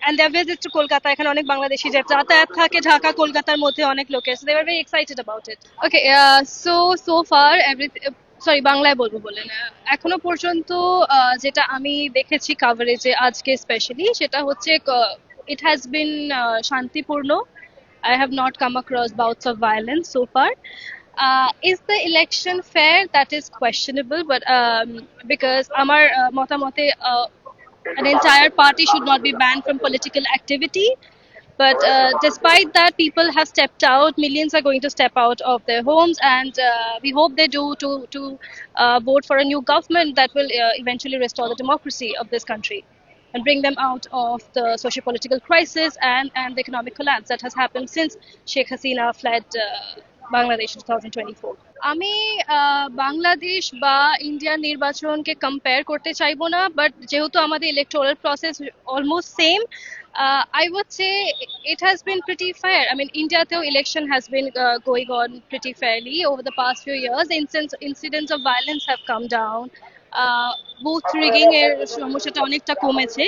and their visit to Kolkata এখানে অনেক বাংলাদেশি যে যাতায়াত থাকে ঢাকা কলকাতার মধ্যে অনেক লোকের, so they were very excited about it. Okay, so far everything, sorry বাংলায় বলবো বলেন, এখনো পর্যন্ত যেটা আমি দেখেছি কভারেজে আজকে স্পেশালি সেটা হচ্ছে it has been শান্তিপূর্ণ. I have not come across bouts of violence so far. Is the election fair? That is questionable, but because আমার মতামতে an entire party should not be banned from political activity. But despite that, people have stepped out. Millions are going to step out of their homes, and we hope they do to vote for a new government that will eventually restore the democracy of this country and bring them out of the socio-political crisis and the economic collapse that has happened since Sheikh Hasina fled Bangladesh in 2024. আমি বাংলাদেশ বা ইন্ডিয়ার নির্বাচনকে compare করতে চাইবো না, but যেহেতু আমাদের electoral process almost same, I would say it has been pretty fair. I mean, India though election has been going on pretty fairly over the past few years. The incidents of violence have come down. Booth rigging এর সমস্যাটা অনেকটা কমেছে.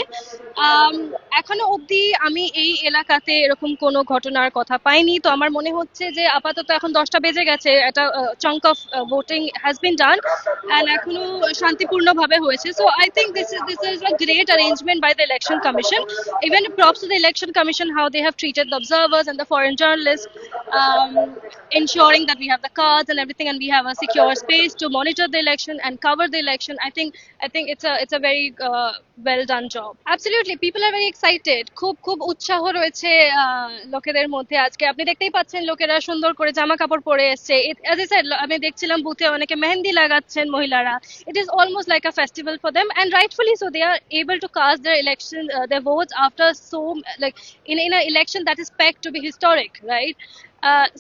এখনো অবধি আমি এই এলাকাতে এরকম কোনো ঘটনার কথা পাইনি, তো আমার মনে হচ্ছে যে আপাতত এখন 10টা বেজে গেছে, একটা chunk of voting has been done and এখনো শান্তিপূর্ণভাবে হয়েছে. So I think this is a great arrangement by the election commission. Even props to the election commission how they have treated the observers and the foreign journalists, ensuring that we have the cards and everything and we have a secure space to monitor the election and cover the election. I think it's a very well done job. Absolutely, people are very excited. খুব উৎসাহ রয়েছে লোকেদের মধ্যে. আজকে আপনি দেখতেই পাচ্ছেন লোকেরা সুন্দর করে জামা কাপড় পরে এসেছে. As I said, আমি দেখছিলাম বুথে অনেকে মেহেন্দি লাগাচ্ছেন মহিলারা. It is almost like a festival for them, and rightfully so. They are able to cast their election, their votes after so like in an election that is pegged to be historic, right?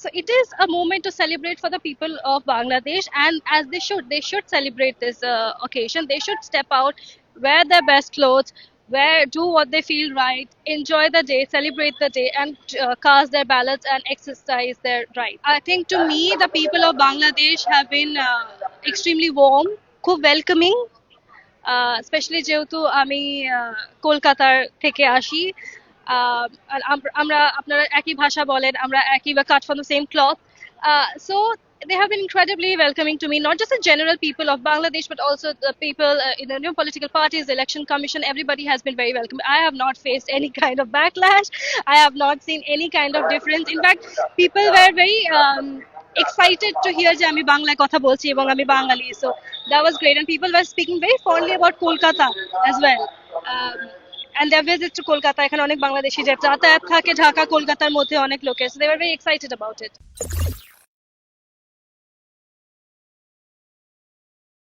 So it is a moment to celebrate for the people of Bangladesh, and as they should celebrate this occasion. They should step out, wear their best clothes, do what they feel right, enjoy the day, celebrate the day, and cast their ballots and exercise their right. I think to me, the people of Bangladesh have been extremely warm, খুব welcoming. Specially যেহেতু আমি কলকাতার থেকে আসি, আমরা আপনারা একই ভাষা বলেন, আমরা একই বা cut from the same cloth, so they have been incredibly welcoming to me, not just the general people of Bangladesh but also the people in the new political parties, the election commission. Everybody has been very welcoming. I have not faced any kind of backlash. I have not seen any kind of difference. In fact, people were very excited to hear যে আমি বাংলায় কথা বলছি এবং আমি বাঙালি, so that was great, and people were speaking very fondly about Kolkata as well, and their visit to Kolkata এখানে অনেক বাংলাদেশি যে যাতায়াত থাকে ঢাকা কলকাতার মধ্যে অনেক লোকের, so they were very excited about it.